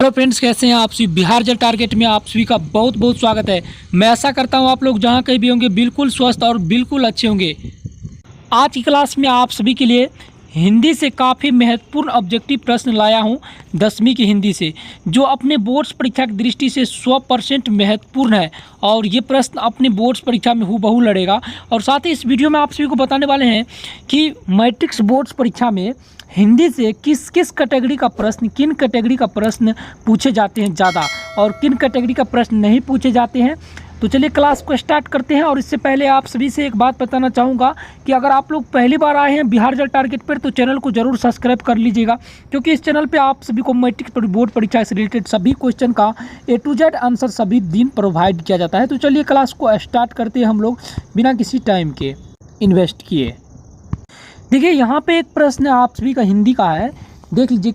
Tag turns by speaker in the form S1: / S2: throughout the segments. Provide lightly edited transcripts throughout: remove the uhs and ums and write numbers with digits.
S1: Hello friends, कैसे हैं आप सभी। बिहार जल टारगेट में आप सभी का बहुत बहुत स्वागत है। मैं आशा करता हूं आप लोग जहां कहीं भी होंगे बिल्कुल स्वस्थ और बिल्कुल अच्छे होंगे। आज की क्लास में आप सभी के लिए हिंदी से काफ़ी महत्वपूर्ण ऑब्जेक्टिव प्रश्न लाया हूं, 10वीं की हिंदी से, जो अपने बोर्ड्स परीक्षा की दृष्टि से 100% महत्वपूर्ण है और ये प्रश्न अपने बोर्ड्स परीक्षा में हूबहू लड़ेगा। और साथ ही इस वीडियो में आप सभी को बताने वाले हैं कि मैट्रिक्स बोर्ड्स परीक्षा में हिंदी से किस किस कैटेगरी का प्रश्न, किन कैटेगरी का प्रश्न पूछे जाते हैं ज़्यादा और किन कैटेगरी का प्रश्न नहीं पूछे जाते हैं। तो चलिए क्लास को स्टार्ट करते हैं। और इससे पहले आप सभी से एक बात बताना चाहूँगा कि अगर आप लोग पहली बार आए हैं बिहार जल टारगेट पर तो चैनल को जरूर सब्सक्राइब कर लीजिएगा, क्योंकि इस चैनल पे आप सभी को मैट्रिक बोर्ड परीक्षा से रिलेटेड सभी क्वेश्चन का A to Z आंसर सभी दिन प्रोवाइड किया जाता है। तो चलिए क्लास को स्टार्ट करते हैं हम लोग बिना किसी टाइम के इन्वेस्ट किए। देखिए यहाँ पे एक प्रश्न आप सभी का हिंदी का है, देख लीजिए।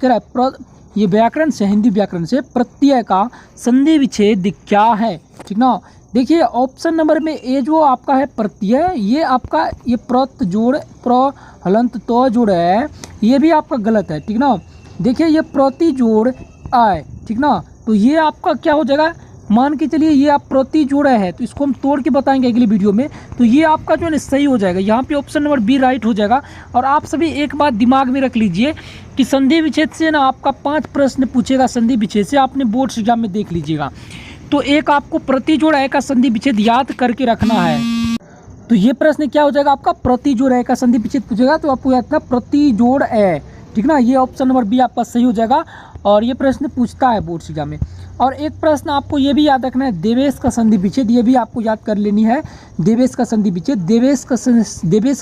S1: ये व्याकरण से, हिंदी व्याकरण से, प्रत्यय का संधि विच्छेद क्या है, ठीक ना। देखिए ऑप्शन नंबर में ए जो आपका है प्रत्यय, ये आपका ये प्रत जोड़ प्र हलंत तो जोड़ है, ये भी आपका गलत है, ठीक ना। देखिए ये प्रति जोड़ आय, ठीक ना, तो ये आपका क्या हो जाएगा, मान के चलिए ये आप प्रति जोड़ है तो इसको हम तोड़ के बताएंगे अगली वीडियो में। तो ये आपका जो है सही हो जाएगा, यहाँ पे ऑप्शन नंबर बी राइट हो जाएगा। और आप सभी एक बात दिमाग में रख लीजिए कि संधि विच्छेद से ना आपका 5 प्रश्न पूछेगा, संधि विच्छेद से आपने बोर्ड एग्जाम में देख लीजिएगा। तो एक आपको प्रति जोड़ है का संधि विच्छेद याद करके रखना है। तो ये प्रश्न क्या हो जाएगा आपका, प्रति जोड़ है का संधि विच्छेद पूछेगा तो आपको याद रखना प्रति जोड़ है, ठीक ना। ये ऑप्शन नंबर बी आपका सही हो जाएगा और ये प्रश्न पूछता है बोर्ड एग्जाम में। और एक प्रश्न आपको ये भी याद रखना है, देवेश का संधि विच्छेद, ये भी आपको याद कर लेनी है। देवेश का संधि विच्छेद, देवेश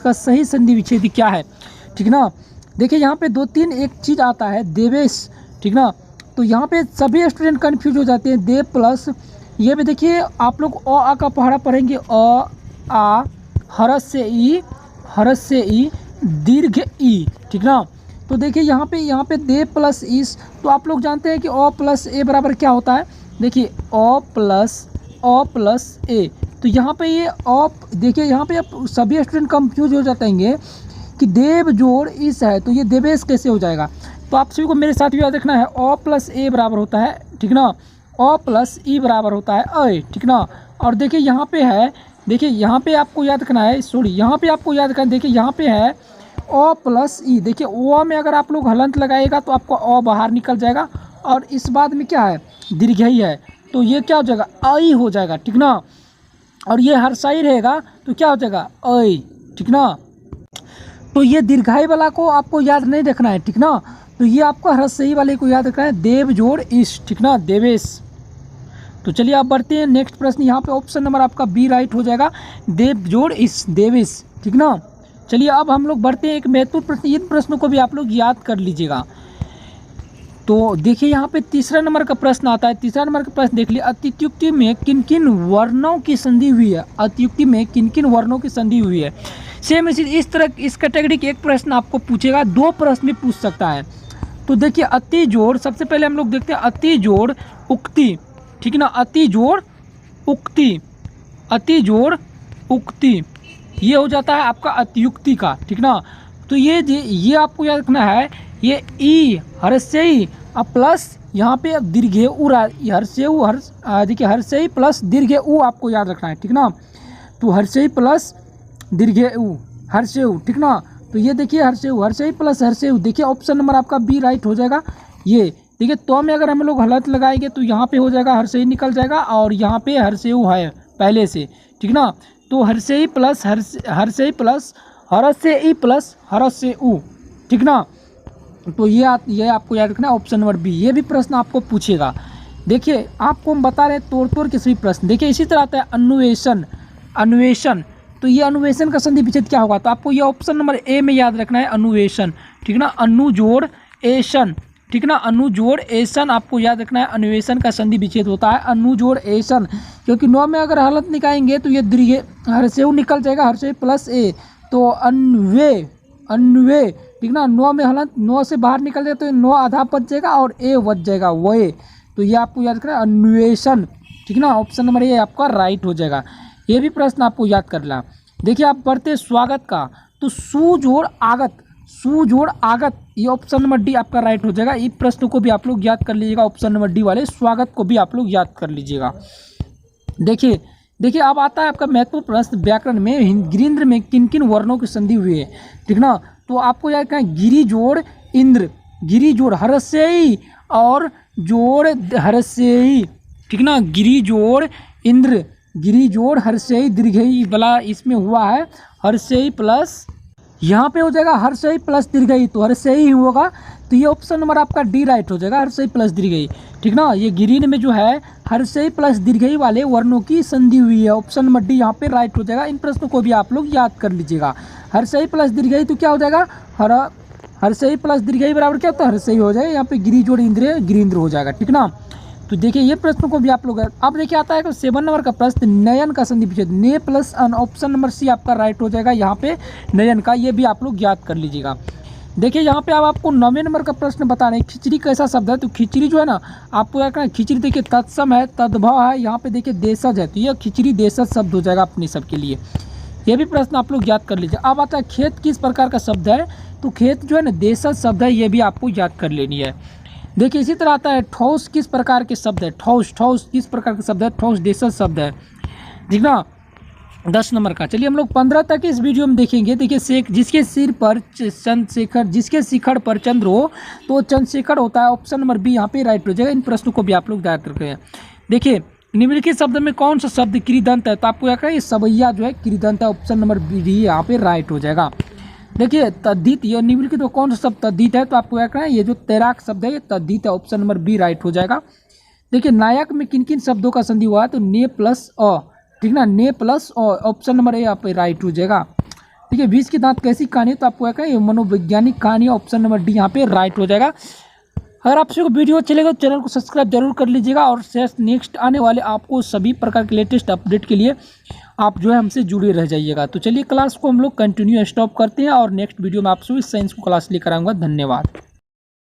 S1: का सही संधि विच्छेद क्या है, ठीक ना। देखिए यहाँ पे 2-3 एक चीज़ आता है देवेश, ठीक ना। तो यहाँ पे सभी स्टूडेंट कंफ्यूज हो जाते हैं। देव प्लस ये भी देखिए आप लोग अ आ का पहाड़ा पढ़ेंगे, अ आ हरस से ई दीर्घ ई, ठीक ना। तो देखिए यहाँ पे दे प्लस इस, तो आप लोग जानते हैं कि अ प्लस ए बराबर क्या होता है। देखिए अ प्लस ए, तो यहाँ पे ये अ, देखिए यहाँ पे आप सभी स्टूडेंट कंफ्यूज हो जाते हैं कि देव जोड़ इस है तो ये देवेश कैसे हो जाएगा। तो आप सभी को मेरे साथ भी याद रखना है, अ प्लस ए बराबर होता है, ठीक ना, अ प्लस ई बराबर होता है अ, ठीक ना। और देखिए यहाँ पे है, देखिए यहाँ पे आपको याद रखना है, सॉरी यहाँ पे आपको याद रखना है, देखिए यहाँ पे है अ प्लस ई। देखिए ओ में अगर आप लोग हलंत लगाएगा तो आपको अ बाहर निकल जाएगा और इस बाद में क्या है, दीर्घई है, तो ये क्या हो जाएगा, आई हो जाएगा, ठीक ना। और ये हर्षाई रहेगा तो क्या हो जाएगा, आई, ठीक ना। तो ये दीर्घाई वाला को आपको याद नहीं रखना है, ठीक ना। तो ये आपको हर्षाई वाले को याद रखना है, देव जोड़ इस, ठीक ना, देवेश। तो चलिए आप बढ़ते हैं नेक्स्ट प्रश्न। यहाँ पे ऑप्शन नंबर आपका बी राइट हो जाएगा, देव जोड़ इस, देवेश, ठीक ना। चलिए अब हम लोग बढ़ते हैं एक महत्वपूर्ण प्रश्न, इन प्रश्नों को भी आप लोग याद कर लीजिएगा। तो देखिए यहाँ पे तीसरा नंबर का प्रश्न आता है। तीसरा नंबर का प्रश्न देख लिया, अतियुक्ति में किन किन वर्णों की संधि हुई है, अतियुक्ति में किन किन वर्णों की संधि हुई है। सेम इस तरह इस कैटेगरी के एक प्रश्न आपको पूछेगा, 2 प्रश्न भी पूछ सकता है। तो देखिए अति जोड़, सबसे पहले हम लोग देखते हैं अति जोड़ उक्ति, ठीक ना, अति जोड़ उक्ति, अति जोड़ उक्ति, ये हो जाता है आपका अतियुक्ति का, ठीक ना। तो ये आपको याद रखना है, ये ई हर्षई प्लस यहाँ पे दीर्घे उ, हर्षेउ देखिए हर्षई प्लस दीर्घे उ आपको याद रखना है, ठीक ना। तो हर्षई प्लस दीर्घे उ, हर्षेउ, ठीक ना। तो ये देखिए हर्षई प्लस हर्षेउ, देखिए ऑप्शन नंबर आपका बी राइट हो जाएगा। ये देखिए तो में अगर हम लोग हलंत लगाएंगे तो यहाँ पे हो जाएगा हर्षई निकल जाएगा और यहाँ पे हर्षेउ है पहले से, ठीक ना। तो हर्षई प्लस हर्षई प्लस हर्षई प्लस हर्षेउ, ठीक ना। तो ये आपको याद रखना है ऑप्शन नंबर बी। ये भी प्रश्न आपको पूछेगा। देखिए आपको हम बता रहे हैं तोड़ के सभी प्रश्न। देखिए इसी तरह आता है अन्वेषण, तो ये अन्वेषण का संधि विच्छेद क्या होगा, तो आपको ये ऑप्शन नंबर ए में याद रखना है, अन्वेषण, ठीक ना, अनु जोड़ एशन, ठीक ना, अनु जोड़ एशन आपको याद रखना है, अन्वेषण का संधि विच्छेद होता है अनु जोड़ एशन। क्योंकि 9 में अगर हलंत निकालेंगे तो ये दीर्घ हर्षेउ निकल जाएगा, हर्षेउ प्लस ए, तो अन्वे, ठीक ना। 9 में हलंत 9 से बाहर निकल जाए तो 9 आधा बच जाएगा और ए बच जाएगा वे, तो ये आपको याद रखना है अन्वेषण, ठीक ना। ऑप्शन नंबर ए आपका राइट हो जाएगा। ये भी प्रश्न आपको याद करना। देखिए आप पढ़ते स्वागत का, तो सु जोड़ आगत, सु जोड़ आगत, ये ऑप्शन नंबर डी आपका राइट हो जाएगा। इस प्रश्न को भी आप लोग याद कर लीजिएगा, ऑप्शन नंबर डी वाले स्वागत को भी आप लोग याद कर लीजिएगा। देखिए अब आता है आपका महत्वपूर्ण प्रश्न, व्याकरण में गिरीन्द्र में किन किन वर्णों की संधि हुई है, ठीक ना। तो आपको याद करना है गिरी जोड़ इंद्र, गिरी जोड़ हर्षेयी और जोड़ हर्षेयी, ठीक ना। गिरी जोड़ इंद्र, गिरी जोड़ हर्षेयी दीर्घई वाला इसमें हुआ है, हर्षेयी प्लस यहाँ पे हो जाएगा हर्षेयी प्लस दीर्घई, तो हर्षेयी ही होगा। तो ये ऑप्शन नंबर आपका डी राइट हो जाएगा, हर्षेयी प्लस दीर्घई, ठीक ना। ये गिरीन में जो है हर्षेयी प्लस दीर्घई वाले वर्णों की संधि हुई है, ऑप्शन नंबर डी यहाँ पे राइट हो जाएगा। इन प्रश्नों को भी आप लोग याद कर लीजिएगा। हर्षेयी प्लस दीर्घई तो क्या हो जाएगा, हर्षेयी प्लस दीर्घई बराबर क्या होता है, हर्षेयी हो जाएगा। यहाँ पे गिरी जोड़ इंद्र गिरीन्द्र हो जाएगा, ठीक ना। तो देखिए ये प्रश्नों को भी आप लोग, अब देखिए आता है 7 नंबर का प्रश्न, नयन का संधि विच्छेद, ने प्लस अन, ऑप्शन नंबर सी आपका राइट हो जाएगा यहाँ पे नयन का, ये भी आप लोग याद कर लीजिएगा। देखिए यहाँ पे अब आपको 9वें नंबर का प्रश्न बता रहे हैं, खिचड़ी कैसा शब्द है। तो खिचड़ी जो है ना आपको क्या करना है, खिचड़ी देखिए तत्सम है, तद्भव है, यहाँ पे देखिए देशज है, तो ये खिचड़ी देशज शब्द हो जाएगा अपने सबके लिए। ये भी प्रश्न आप लोग याद कर लीजिए। अब आता है खेत किस प्रकार का शब्द है, तो खेत जो है ना देशज शब्द है, ये भी आपको याद कर लेनी है। देखिए इसी तरह आता है ठोस किस प्रकार के शब्द है, ठोस किस प्रकार का शब्द है, ठोस देशज शब्द है, ठीक ना। 10 नंबर का, चलिए हम लोग 15 तक इस वीडियो में देखेंगे। देखिए जिसके सिर पर चंद्रशेखर, जिसके शिखर पर चंद्र हो तो चंद्रशेखर होता है, ऑप्शन नंबर बी यहाँ पे राइट हो जाएगा। इन प्रश्नों को भी आप लोग याद रखें। देखिए निम्नलिखित शब्द में कौन सा शब्द कृदंत है, तो आपको क्या करें, सवैया जो है कृदंत है, ऑप्शन नंबर बी यहाँ पे राइट हो जाएगा। देखिए तद्धित, ये निम्नलिखित तो कौन सा शब्द तद्धित है, तो आपको क्या करना है, ये जो तैराक शब्द है ये तद्धित है, ऑप्शन नंबर बी राइट हो जाएगा। देखिए नायक में किन किन शब्दों का संधि हुआ है, तो ने प्लस अ, ठीक ना, ने plus a, option number A यहाँ पे राइट हो जाएगा। देखिए 20 के दांत कैसी कहानी, तो आपको क्या करें, मनोवैज्ञानिक कहानी, ऑप्शन नंबर डी यहाँ पे राइट हो जाएगा। अगर आपसे वीडियो चलेगा तो चैनल को सब्सक्राइब जरूर कर लीजिएगा, और नेक्स्ट आने वाले आपको सभी प्रकार के लेटेस्ट अपडेट के लिए आप जो है हमसे जुड़े रह जाइएगा। तो चलिए क्लास को हम लोग कंटिन्यू स्टॉप करते हैं, और नेक्स्ट वीडियो में आपसे साइंस को क्लास लेकर आऊँगा। धन्यवाद।